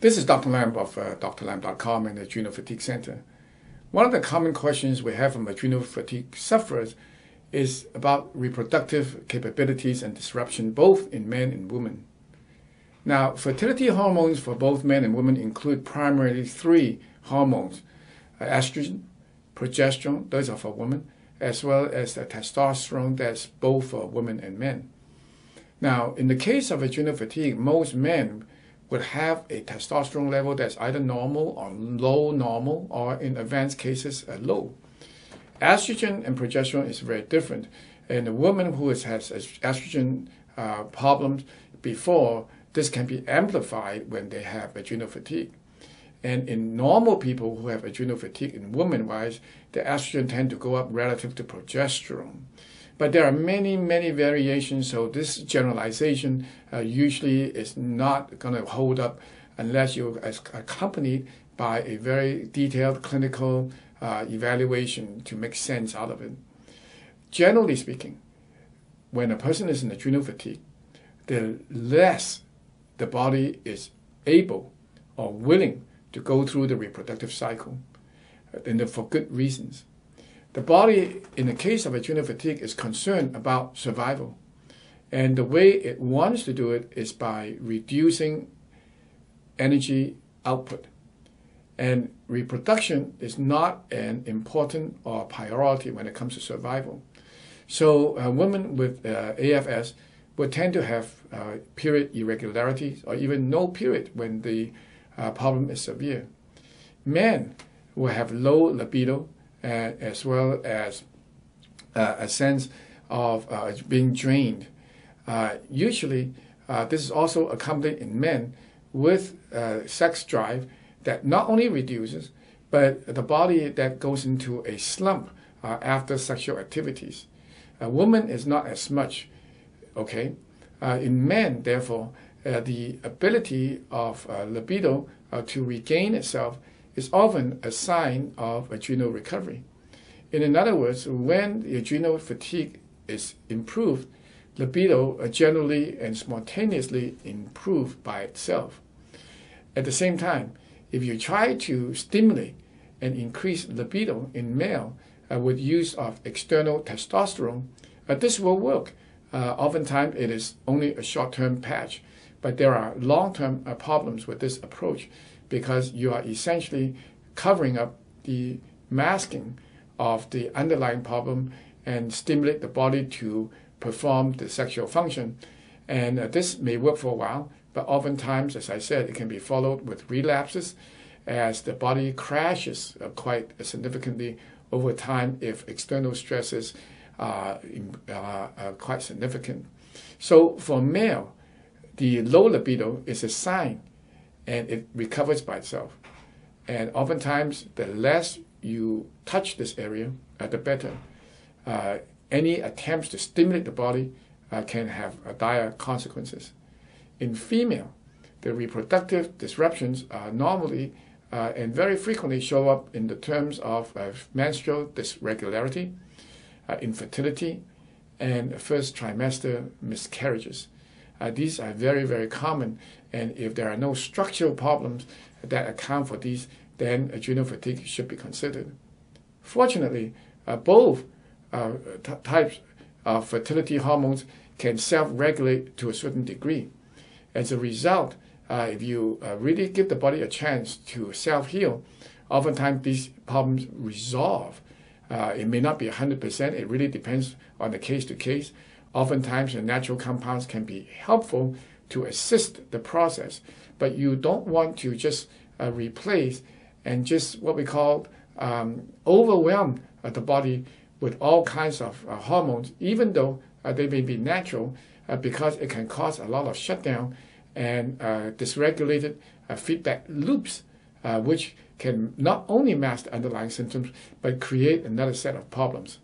This is Dr. Lam of drlam.com and the Adrenal Fatigue Center. One of the common questions we have from adrenal fatigue sufferers is about reproductive capabilities and disruption both in men and women. Now, fertility hormones for both men and women include primarily three hormones: estrogen, progesterone, those are for women, as well as the testosterone, that's both for women and men. Now, in the case of adrenal fatigue, most men would have a testosterone level that's either normal or low normal, or in advanced cases, low. Estrogen and progesterone is very different. And a woman who has estrogen problems before, this can be amplified when they have adrenal fatigue. And in normal people who have adrenal fatigue, in women-wise, the estrogen tend to go up relative to progesterone. But there are many, many variations, so this generalization usually is not going to hold up unless you're accompanied by a very detailed clinical evaluation to make sense out of it. Generally speaking, when a person is in adrenal fatigue, the less the body is able or willing to go through the reproductive cycle, and for good reasons. The body, in the case of adrenal fatigue, is concerned about survival. And the way it wants to do it is by reducing energy output. And reproduction is not an important or priority when it comes to survival. So women with AFS would tend to have period irregularities or even no period when the problem is severe. Men will have low libido, as well as a sense of being drained. Usually, this is also accompanied in men with sex drive that not only reduces, but the body that goes into a slump after sexual activities. A woman is not as much, okay? In men, therefore, the ability of libido to regain itself is often a sign of adrenal recovery. In other words, when the adrenal fatigue is improved, libido generally and spontaneously improves by itself. At the same time, if you try to stimulate and increase libido in male with use of external testosterone, this will work. Oftentimes it is only a short-term patch, but there are long-term problems with this approach, because you are essentially covering up the masking of the underlying problem and stimulate the body to perform the sexual function. And this may work for a while, but oftentimes, as I said, it can be followed with relapses as the body crashes quite significantly over time if external stresses are quite significant. So for male, the low libido is a sign, and it recovers by itself. And oftentimes, the less you touch this area, the better. Any attempts to stimulate the body can have dire consequences. In female, the reproductive disruptions are normally and very frequently show up in the terms of menstrual dysregularity, infertility, and first trimester miscarriages. These are very, very common, and if there are no structural problems that account for these, then adrenal fatigue should be considered. Fortunately, both types of fertility hormones can self-regulate to a certain degree. As a result, if you really give the body a chance to self-heal, oftentimes these problems resolve. It may not be 100%, it really depends on the case to case. Oftentimes, the natural compounds can be helpful to assist the process, but you don't want to just replace and just what we call overwhelm the body with all kinds of hormones, even though they may be natural, because it can cause a lot of shutdown and dysregulated feedback loops, which can not only mask the underlying symptoms, but create another set of problems.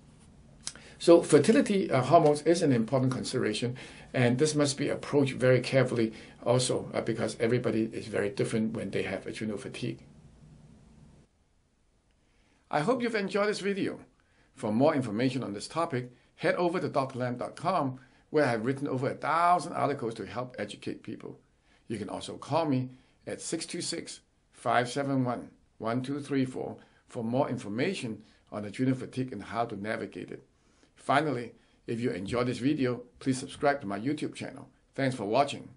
So fertility hormones is an important consideration, and this must be approached very carefully also because everybody is very different when they have adrenal fatigue. I hope you've enjoyed this video. For more information on this topic, head over to drlam.com, where I've written over 1,000 articles to help educate people. You can also call me at 626-571-1234 for more information on adrenal fatigue and how to navigate it. Finally, if you enjoyed this video, please subscribe to my YouTube channel. Thanks for watching.